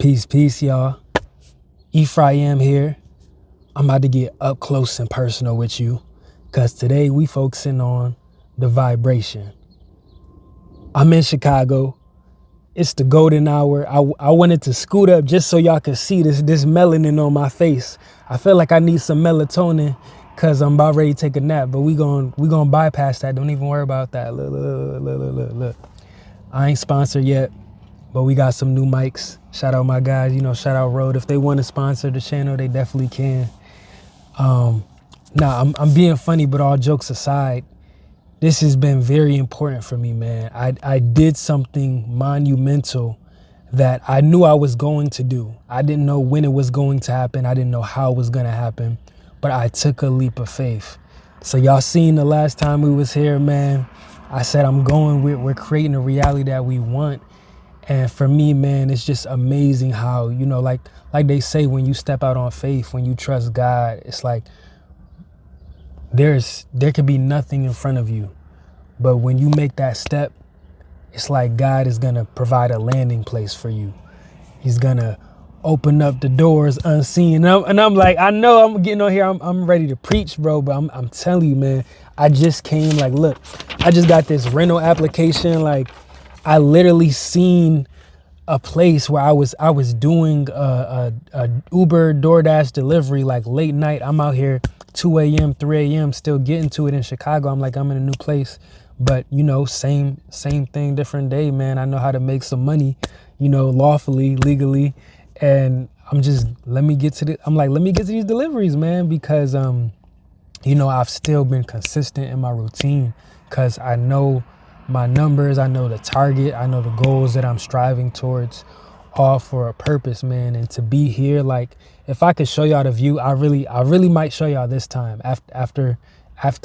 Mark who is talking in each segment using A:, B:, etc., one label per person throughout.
A: Peace, y'all. Ephraim here. I'm about to get up close and personal with you because today we focusing on the vibration. I'm in Chicago. It's the golden hour. I wanted to scoot up just so y'all could see this melanin on my face. I feel like I need some melatonin because I'm about ready to take a nap, but we gonna bypass that. Don't even worry about that. Look. I ain't sponsored yet, but we got some new mics. Shout out my guys, shout out Road. If they want to sponsor the channel, they definitely can. I'm being funny, but all jokes aside, this has been very important for me, man. I did something monumental that I knew I was going to do. I didn't know when it was going to happen. I didn't know how it was going to happen, but I took a leap of faith. So y'all seen the last time we was here, man, I said we're creating a reality that we want. And for me, man, it's just amazing how, like they say, when you step out on faith, when you trust God, it's like there could be nothing in front of you. But when you make that step, it's like God is going to provide a landing place for you. He's going to open up the doors unseen. And I'm like, I know I'm getting on here. I'm ready to preach, bro. But I'm telling you, man, I just came look, I just got this rental application. I literally seen a place where I was doing a Uber DoorDash delivery late night. I'm out here 2 a.m., 3 a.m. still getting to it in Chicago. I'm in a new place, but same thing, different day, man. I know how to make some money, lawfully, legally, and let me get to these deliveries, man, because I've still been consistent in my routine because I know my numbers, I know the target, I know the goals that I'm striving towards, all for a purpose, man. And to be here, if I could show y'all the view, I really might show y'all this time after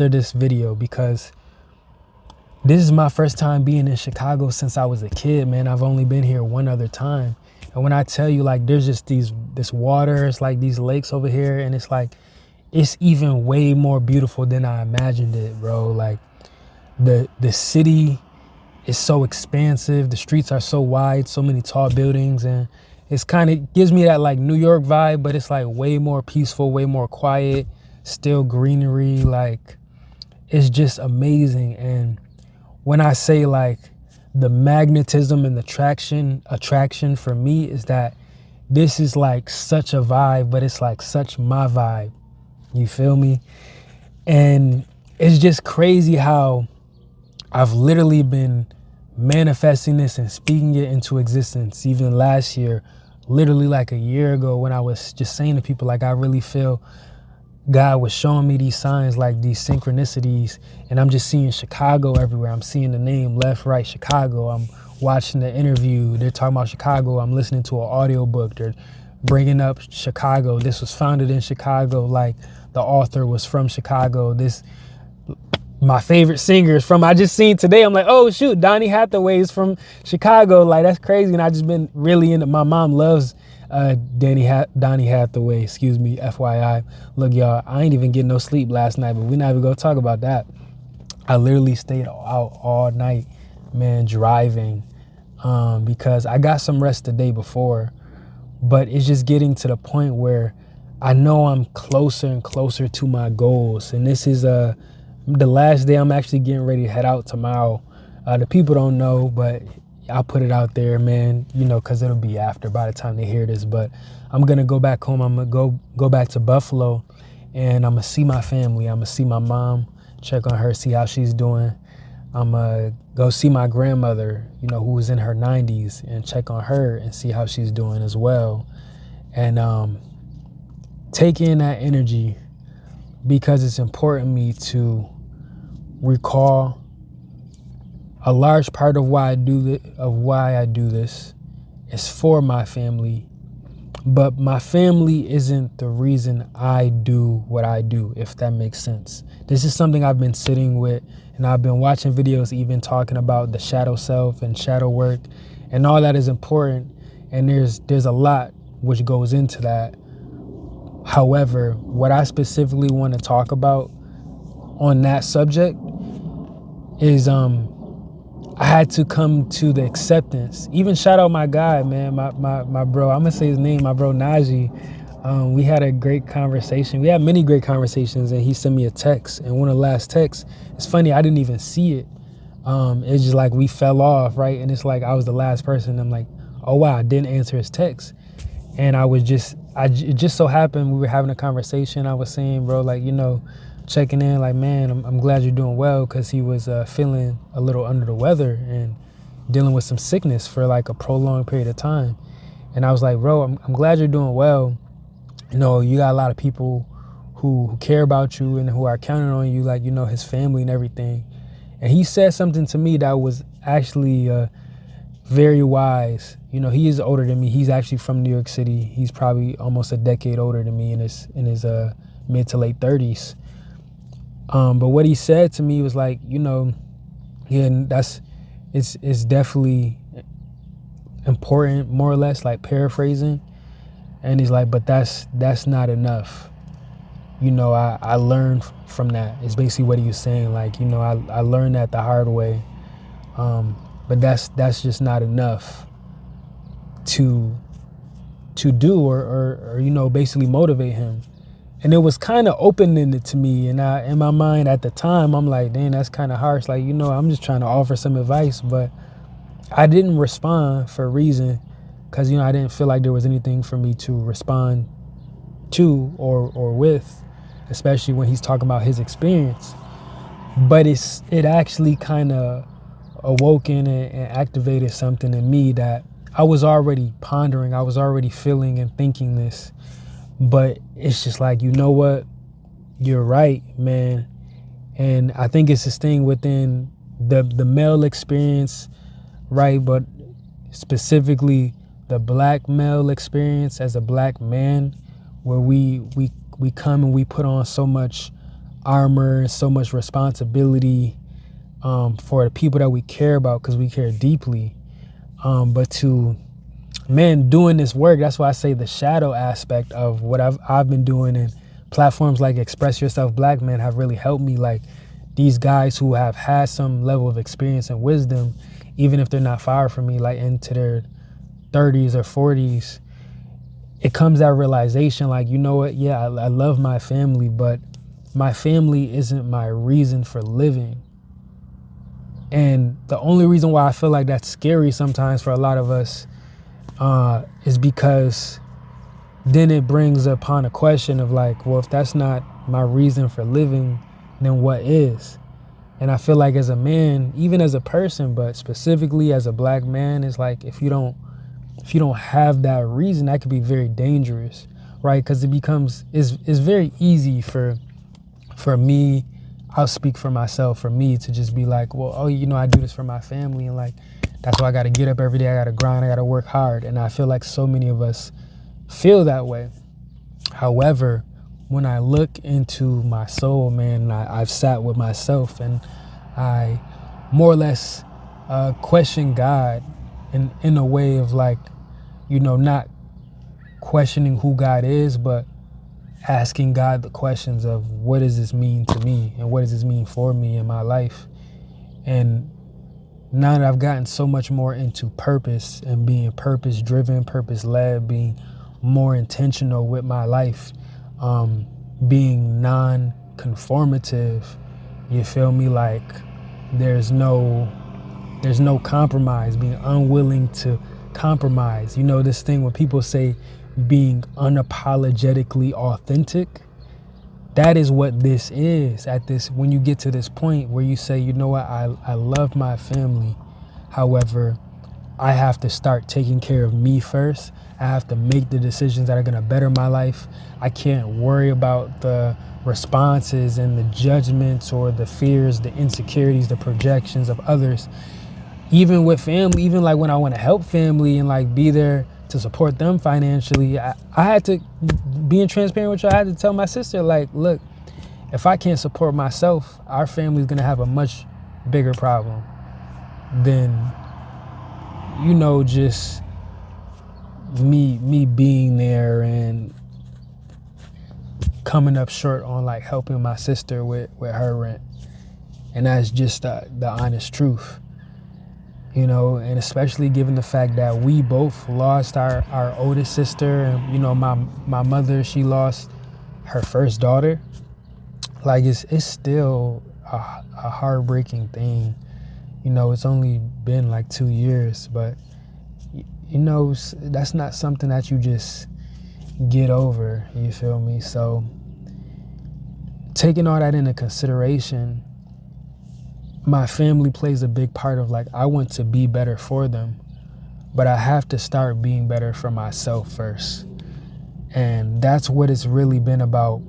A: this video, because this is my first time being in Chicago since I was a kid, man. I've only been here one other time. And when I tell you, there's just this water, it's these lakes over here, and it's even way more beautiful than I imagined it, bro. The city is so expansive. The streets are so wide, so many tall buildings, and it's kind of gives me that New York vibe, but it's way more peaceful, way more quiet, still greenery. It's just amazing. And when I say the magnetism and the attraction for me is that this is such a vibe, but it's such my vibe. You feel me? And it's just crazy how I've literally been manifesting this and speaking it into existence. Even last year, literally a year ago, when I was just saying to people, I really feel God was showing me these signs, these synchronicities, and I'm just seeing Chicago everywhere. I'm seeing the name left, right, Chicago. I'm watching the interview. They're talking about Chicago. I'm listening to an audiobook. They're bringing up Chicago. This was founded in Chicago. The author was from Chicago. My favorite singer is from, I just seen today, I'm oh shoot, Donny Hathaway is from Chicago. That's crazy. And I just been really into, my mom loves Donny Hathaway, FYI. Look, y'all, I ain't even getting no sleep last night, but we're not even gonna talk about that. I literally stayed out all night, man, driving, because I got some rest the day before, but it's just getting to the point where I know I'm closer and closer to my goals. And this is the last day. I'm actually getting ready to head out tomorrow. The people don't know, but I'll put it out there, man, because it'll be after by the time they hear this. But I'm going to go back home. I'm going to go back to Buffalo, and I'm going to see my family. I'm going to see my mom, check on her, see how she's doing. I'm going to go see my grandmother, who was in her 90s, and check on her and see how she's doing as well. And take in that energy, because it's important to me to recall a large part of why I do this is for my family, but my family isn't the reason I do what I do, if that makes sense. This is something I've been sitting with, and I've been watching videos even talking about the shadow self and shadow work, and all that is important, and there's a lot which goes into that. However, what I specifically want to talk about on that subject is I I had to come to the acceptance. Even shout out my guy, man, my bro. I'm gonna say his name, my bro Najee. We had a great conversation. We had many great conversations, and he sent me a text. And one of the last texts, it's funny, I didn't even see it. It's just like we fell off, right? And it's like I was the last person. I'm like, oh wow, I didn't answer his text. And it just so happened we were having a conversation. I was saying, bro, like, checking in, like, man, I'm glad you're doing well, because he was feeling a little under the weather and dealing with some sickness for like a prolonged period of time. And I was like, bro, I'm glad you're doing well. You got a lot of people who care about you and who are counting on you, like, his family and everything. And he said something to me that was actually very wise. He is older than me. He's actually from New York City. He's probably almost a decade older than me in his mid to late 30s. But what he said to me was like, yeah, it's definitely important, more or less, like paraphrasing. And he's like, but that's not enough. I learned from that. It's basically what he was saying. Like, I learned that the hard way. But that's just not enough to do or basically motivate him. And it was kind of open-ended to me. And in my mind at the time, I'm like, dang, that's kind of harsh. Like, I'm just trying to offer some advice. But I didn't respond for a reason, because, I didn't feel like there was anything for me to respond to or with, especially when he's talking about his experience. But it actually kind of awoken and activated something in me that I was already pondering. I was already feeling and thinking this. But it's just like, what? You're right, man. And I think it's this thing within the male experience, right? But specifically the black male experience as a black man, where we come and we put on so much armor, so much responsibility for the people that we care about, because we care deeply. But to men doing this work, that's why I say the shadow aspect of what I've been doing, and platforms like Express Yourself Black Men have really helped me. Like, these guys who have had some level of experience and wisdom, even if they're not far from me, like into their 30s or 40s, it comes that realization, like, what? Yeah, I love my family, but my family isn't my reason for living. And the only reason why I feel like that's scary sometimes for a lot of us is because then it brings upon a question of like, well, if that's not my reason for living, then what is? And I feel like as a man, even as a person, but specifically as a black man, it's like, if you don't have that reason, that could be very dangerous, right? Because it's very easy for me, I'll speak for myself, for me to just be like, well, I do this for my family, and like, that's why I got to get up every day, I got to grind, I got to work hard. And I feel like so many of us feel that way. However, when I look into my soul, man, I've sat with myself, and I more or less question God in a way of like, not questioning who God is, but asking God the questions of, what does this mean to me, and what does this mean for me in my life? And now that I've gotten so much more into purpose and being purpose driven, purpose led, being more intentional with my life, being non-conformative, you feel me? Like, there's no compromise, being unwilling to compromise. This thing when people say being unapologetically authentic, that is what this is. When you get to this point where you say, what, I love my family. However, I have to start taking care of me first. I have to make the decisions that are going to better my life. I can't worry about the responses and the judgments or the fears, the insecurities, the projections of others. Even with family, even like when I want to help family and like be there to support them financially, I had to, being transparent with you, I had to tell my sister, like, look, if I can't support myself, our family's going to have a much bigger problem than, just me being there and coming up short on like helping my sister with her rent. And that's just the honest truth. you know, and especially given the fact that we both lost our oldest sister, and, you know, my mother, she lost her first daughter. Like, it's still a heartbreaking thing. You know, it's only been like 2 years, but, you know, that's not something that you just get over, you feel me? So taking all that into consideration, my family plays a big part of, like, I want to be better for them, but I have to start being better for myself first. And that's what it's really been about: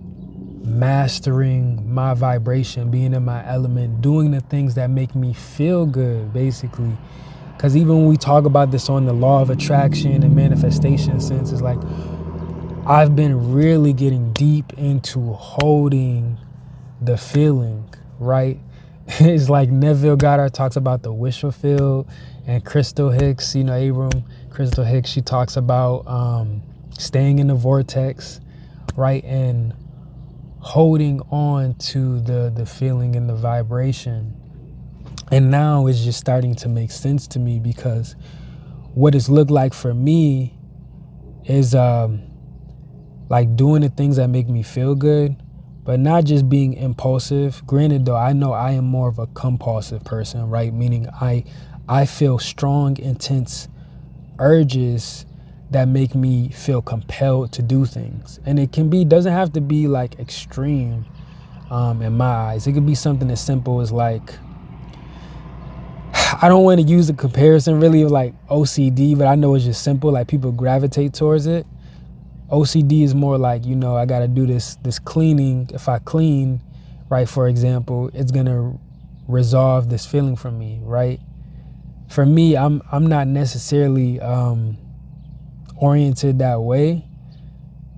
A: mastering my vibration, being in my element, doing the things that make me feel good, basically. Because even when we talk about this on the law of attraction and manifestation sense, it's like I've been really getting deep into holding the feeling, right? It's like Neville Goddard talks about the wish fulfilled, and Crystal Hicks, you know, Crystal Hicks, she talks about staying in the vortex, right? And holding on to the feeling and the vibration. And now it's just starting to make sense to me, because what it's looked like for me is like doing the things that make me feel good, but not just being impulsive. Granted, though, I know I am more of a compulsive person, right? Meaning I feel strong, intense urges that make me feel compelled to do things. And it doesn't have to be like extreme in my eyes. It could be something as simple as, like, I don't want to use a comparison really of like OCD, but I know it's just simple. Like, people gravitate towards it. OCD is more like, you know, I got to do this cleaning. If I clean, right, for example, it's going to resolve this feeling from me, right? For me, I'm not necessarily oriented that way,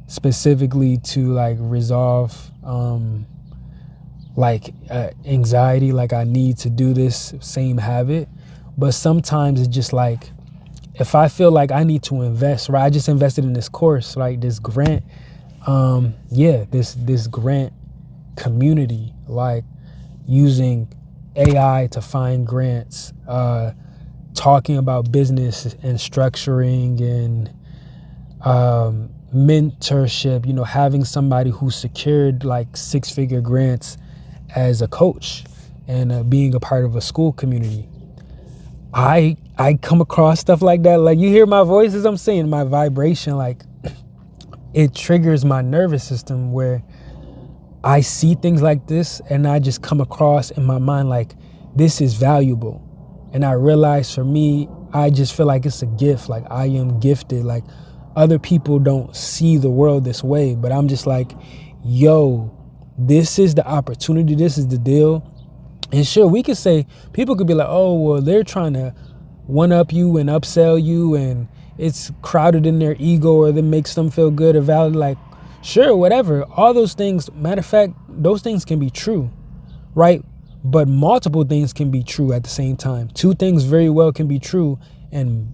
A: specifically to like resolve anxiety. Like, I need to do this same habit. But sometimes it's just like, if I feel like I need to invest, right? I just invested in this course, like this grant. This grant community, like using AI to find grants, talking about business and structuring and mentorship, you know, having somebody who secured like 6-figure grants as a coach, and being a part of a school community. I come across stuff like that. Like, you hear my voice as I'm saying, my vibration, like, it triggers my nervous system, where I see things like this and I just come across in my mind like, this is valuable. And I realize, for me, I just feel like it's a gift. Like, I am gifted. Like, other people don't see the world this way, but I'm just like, yo, this is the opportunity. This is the deal. And sure, we could say, people could be like, oh, well, they're trying to one-up you and upsell you, and it's crowded in their ego, or that makes them feel good or valid. Like, sure, whatever. All those things, matter of fact, those things can be true, right? But multiple things can be true at the same time. 2 things very well can be true, and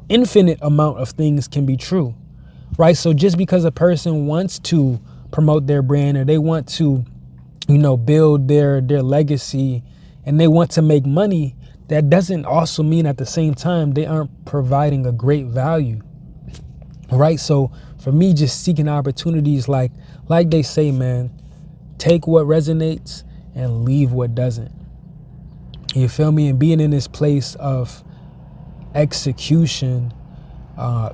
A: infinite amount of things can be true, right? So just because a person wants to promote their brand, or they want to, you know, build their legacy, and they want to make money, that doesn't also mean at the same time they aren't providing a great value, right? So for me, just seeking opportunities, like they say, man, take what resonates and leave what doesn't. You feel me? And being in this place of execution,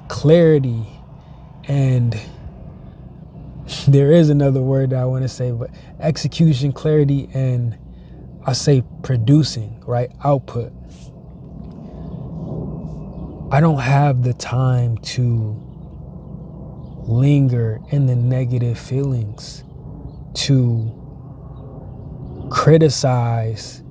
A: clarity, and there is another word that I want to say, but execution, clarity, and I say producing, right? Output. I don't have the time to linger in the negative feelings, to criticize,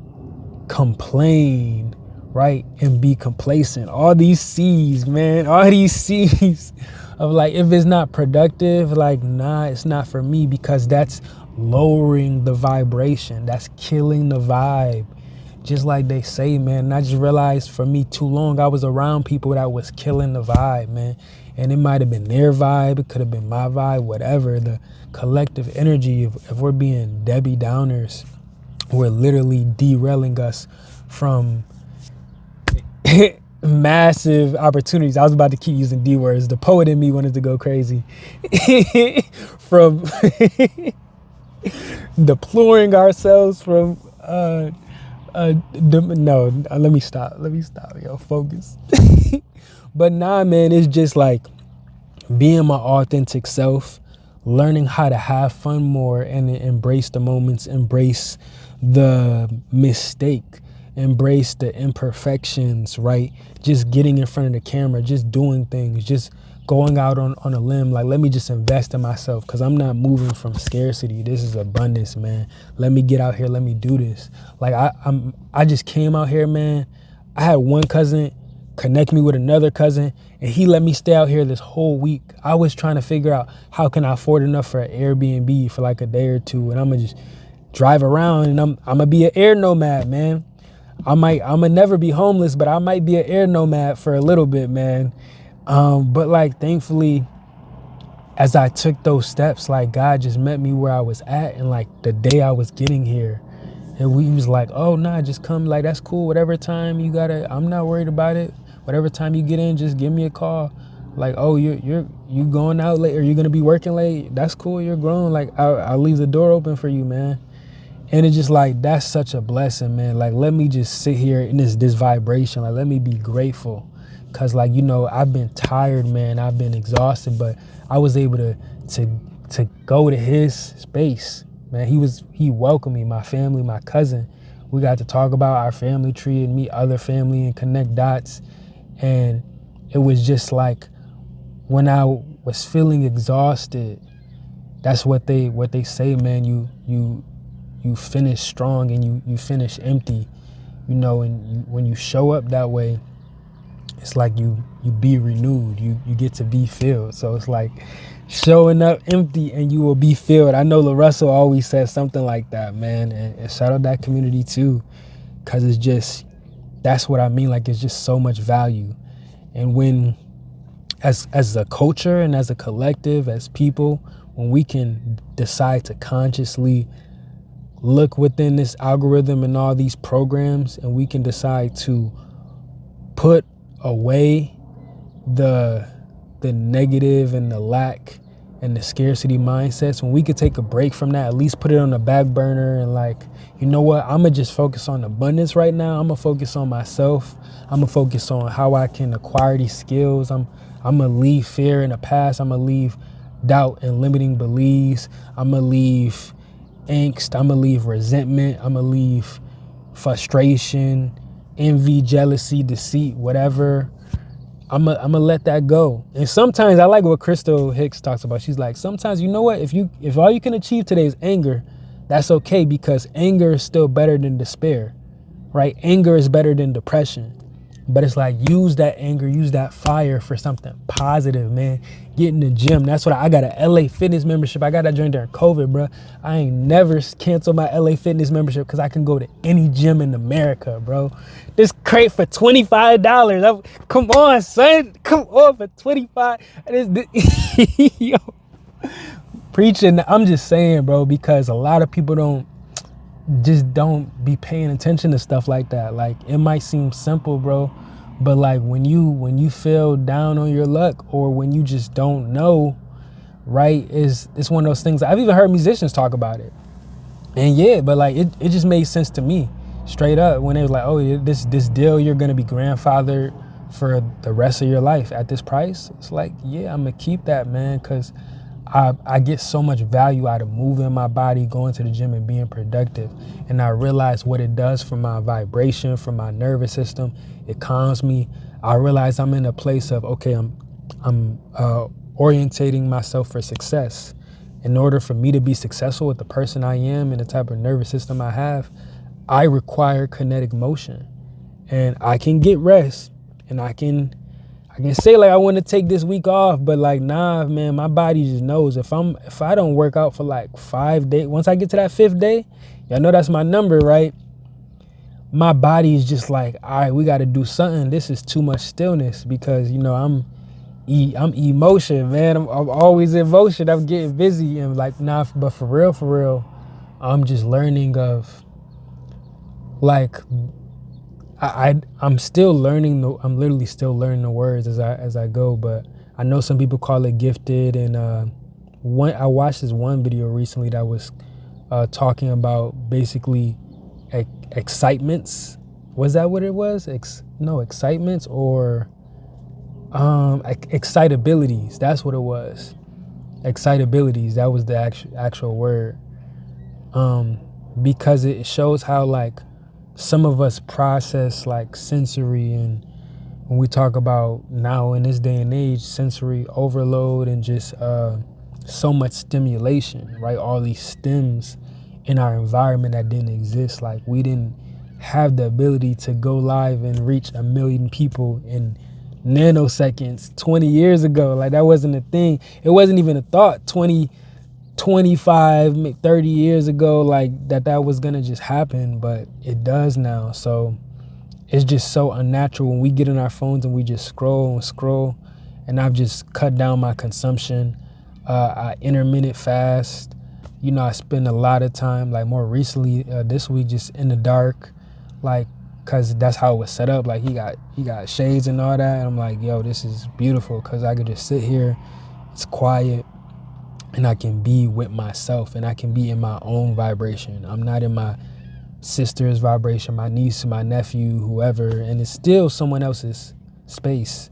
A: complain, right? And be complacent. All these C's, man, all these C's of like, if it's not productive, like, nah, it's not for me, because that's lowering the vibration. That's killing the vibe. Just like they say, man. And I just realized, for me, too long, I was around people that was killing the vibe, man. And it might have been their vibe. It could have been my vibe, whatever. The collective energy, if we're being Debbie Downers, we're literally derailing us from massive opportunities. I was about to keep using D words. The poet in me wanted to go crazy. From deploring ourselves from let me stop. Yo, focus. But nah, man, it's just like being my authentic self, learning how to have fun more and embrace the moments, embrace the mistake, embrace the imperfections, right? Just getting in front of the camera, just doing things, just going out on a limb. Like, let me just invest in myself, because I'm not moving from scarcity. This is abundance, man. Let me get out here. Let me do this. Like, I just came out here, man. I had one cousin connect me with another cousin, and he let me stay out here this whole week. I was trying to figure out how can I afford enough for an Airbnb for like a day or two, and I'm gonna just drive around, and I'm gonna be an air nomad, man. I'm gonna never be homeless, but I might be an air nomad for a little bit, man. But like, thankfully, as I took those steps, like, God just met me where I was at, and like the day I was getting here, and we was like, oh nah, just come, like, that's cool, whatever time you gotta, I'm not worried about it. Whatever time you get in, just give me a call. Like, oh, you going out late, or you're gonna be working late? That's cool, you're grown. Like, I'll leave the door open for you, man. And it's just like, that's such a blessing, man. Like, let me just sit here in this vibration. Like, let me be grateful. Cause like, I've been tired, man. I've been exhausted, but I was able to go to his space, man. He welcomed me, my family, my cousin. We got to talk about our family tree and meet other family and connect dots. And it was just like, when I was feeling exhausted, that's what they say, man. You finish strong, and you finish empty, and when you show up that way, it's like you be renewed, you get to be filled. So it's like showing up empty and you will be filled. I know LaRussell always says something like that, man, and shout out that community too, because it's just, that's what I mean. Like, it's just so much value. And when, as a culture and as a collective, as people, when we can decide to consciously look within this algorithm and all these programs, and we can decide to put away the negative and the lack and the scarcity mindsets, when we could take a break from that, at least put it on the back burner, and like, you know what, I'm gonna just focus on abundance right now. I'm gonna focus on myself. I'm gonna focus on how I can acquire these skills. I'm gonna leave fear in the past. I'm gonna leave doubt and limiting beliefs. I'm gonna leave angst. I'm gonna leave resentment. I'm gonna leave frustration, envy, jealousy, deceit, whatever. I'm gonna let that go. And sometimes, I like what Crystal Hicks talks about. She's like, sometimes, you know what, if all you can achieve today is anger, that's okay, because anger is still better than despair, right? Anger is better than depression. But it's like, use that anger, use that fire for something positive, man. Get in the gym. That's what I got a LA Fitness membership. I got that during COVID, bro. I ain't never canceled my LA Fitness membership, because I can go to any gym in America, bro. This crate for $25. Come on, son. Come on, for $25. Yo, preaching. I'm just saying, bro, because a lot of people don't be paying attention to stuff like that. Like, it might seem simple, bro, but like, when you feel down on your luck, or when you just don't know, right, it's one of those things. I've even heard musicians talk about it, and yeah, but like, it just made sense to me straight up when they was like, oh, this deal, you're gonna be grandfathered for the rest of your life at this price. It's like, yeah, I'm gonna keep that, man, because I get so much value out of moving my body, going to the gym, and being productive. And I realize what it does for my vibration, for my nervous system. It calms me. I realize I'm in a place of, okay, I'm orientating myself for success. In order for me to be successful with the person I am and the type of nervous system I have, I require kinetic motion. And I can get rest, and I can say, like, I want to take this week off, but like, nah, man, my body just knows if I don't work out for like 5 days, once I get to that 5th day, y'all know that's my number, right? My body is just like, all right, we got to do something. This is too much stillness, because I'm emotion, man. I'm always in motion. I'm getting busy, and like, nah, but for real, I'm just learning of, like, I'm still learning I'm literally still learning the words as I go, but I know some people call it gifted. And I watched this one video recently that was talking about basically excitements. Was that what it was? No, excitements or excitabilities. That's what it was. Excitabilities. That was the actual word. Because it shows how like some of us process like sensory, and when we talk about now in this day and age, sensory overload and just so much stimulation, right? All these stems in our environment that didn't exist. Like we didn't have the ability to go live and reach 1 million people in nanoseconds 20 years ago. Like that wasn't a thing. It wasn't even a thought 25, 30 years ago, like that was gonna just happen, but it does now. So it's just so unnatural when we get in our phones and we just scroll and scroll. And I've just cut down my consumption. I intermittent fast. You know, I spend a lot of time, like more recently this week, just in the dark, like, cause that's how it was set up. Like he got shades and all that. And I'm like, yo, this is beautiful, cause I could just sit here. It's quiet. And I can be with myself, and I can be in my own vibration. I'm not in my sister's vibration, my niece, my nephew, whoever, and it's still someone else's space.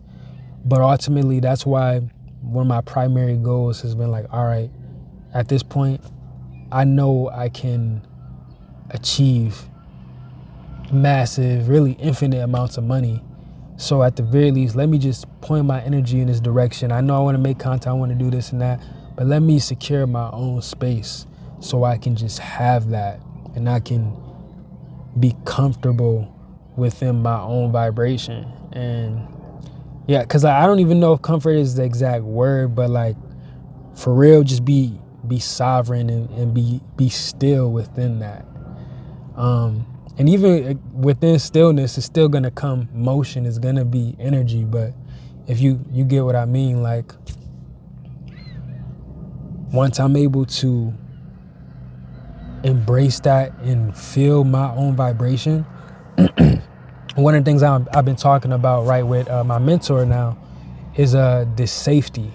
A: But ultimately, that's why one of my primary goals has been like, all right, at this point, I know I can achieve massive, really infinite amounts of money. So at the very least, let me just point my energy in this direction. I know I want to make content, I want to do this and that, but let me secure my own space so I can just have that, and I can be comfortable within my own vibration. And yeah, because I don't even know if comfort is the exact word, but like for real, just be sovereign and be still within that. And even within stillness, it's still gonna come motion, it's gonna be energy. But if you get what I mean, like once I'm able to embrace that and feel my own vibration, one of the things I've been talking about, right, with my mentor now is this safety,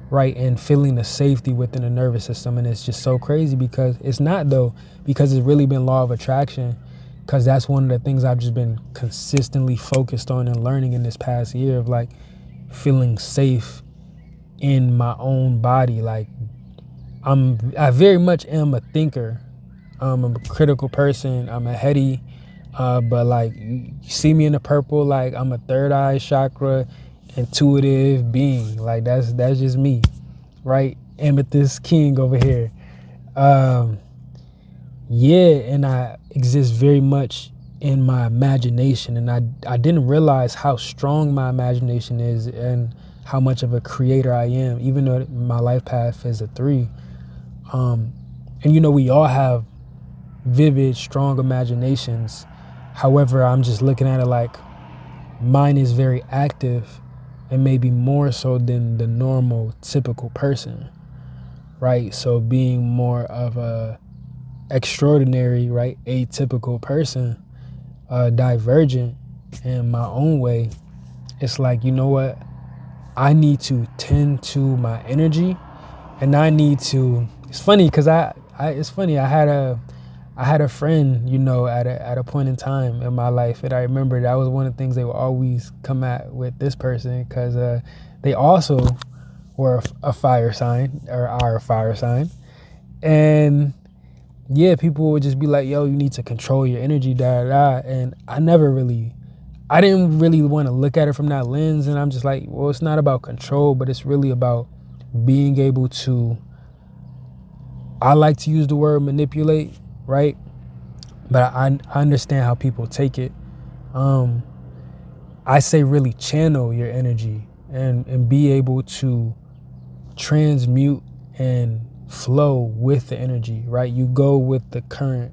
A: right, and feeling the safety within the nervous system. And it's just so crazy because it's not, though, because it's really been law of attraction, because that's one of the things I've just been consistently focused on and learning in this past year, of like feeling safe in my own body. Like I very much am a thinker. I'm a critical person. I'm a heady, but like you see me in the purple, like I'm a third eye chakra, intuitive being. Like that's just me, right? Amethyst King over here. Yeah, and I exist very much in my imagination, and I didn't realize how strong my imagination is and how much of a creator I am, even though my life path is a 3. And you know, we all have vivid, strong imaginations. However, I'm just looking at it like mine is very active, and maybe more so than the normal typical person, right? So being more of a extraordinary, right, atypical person, divergent in my own way, it's like, you know what, I need to tend to my energy, and I need to, it's funny because it's funny, I had a friend, you know, at a point in time in my life, and I remember that was one of the things they would always come at with this person, because they also were a fire sign, or are a fire sign. And yeah, people would just be like, yo, you need to control your energy, da da da. And I didn't really want to look at it from that lens. And I'm just like, well, it's not about control, but it's really about being able to, I like to use the word manipulate, right? But I understand how people take it. I say really channel your energy and be able to transmute and flow with the energy, right? You go with the current,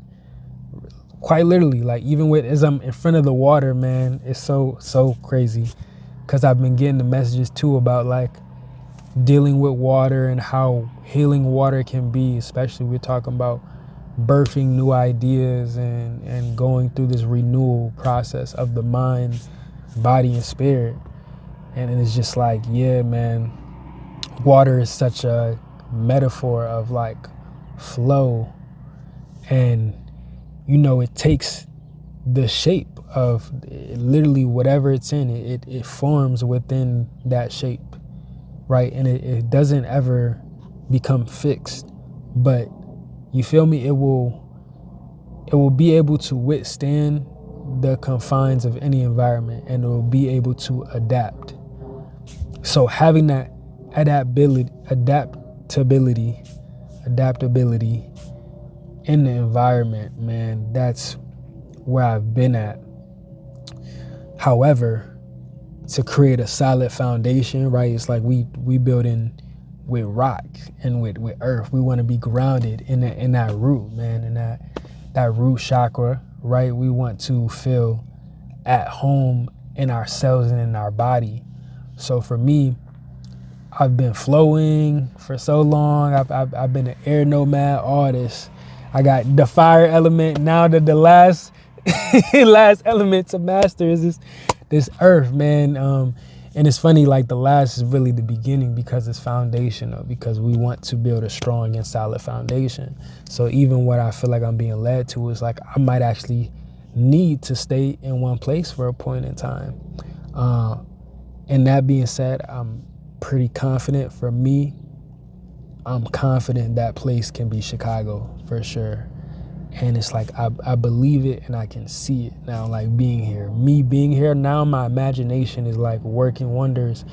A: quite literally. Like even with, as I'm in front of the water, man, it's so crazy, because I've been getting the messages too about like dealing with water and how healing water can be, especially we're talking about birthing new ideas and going through this renewal process of the mind, body, and spirit. And it's just like, yeah, man, water is such a metaphor of like flow. And, you know, it takes the shape of literally whatever it's in, it forms within that shape, right? And it doesn't ever become fixed, but you feel me? It will be able to withstand the confines of any environment, and it will be able to adapt. So having that adaptability in the environment, man, that's where I've been at. However, to create a solid foundation, right? It's like we building with rock and with earth. We want to be grounded in that root, man, in that root chakra, right? We want to feel at home in ourselves and in our body. So for me, I've been flowing for so long. I've been an air nomad, all this. I got the fire element. Now the last last element to master is this earth, man. And it's funny, like the last is really the beginning because it's foundational, because we want to build a strong and solid foundation. So even what I feel like I'm being led to is like I might actually need to stay in one place for a point in time. And that being said, I'm pretty confident. For me, I'm confident that place can be Chicago for sure. And it's like I believe it and I can see it now, like me being here now, my imagination is like working wonders,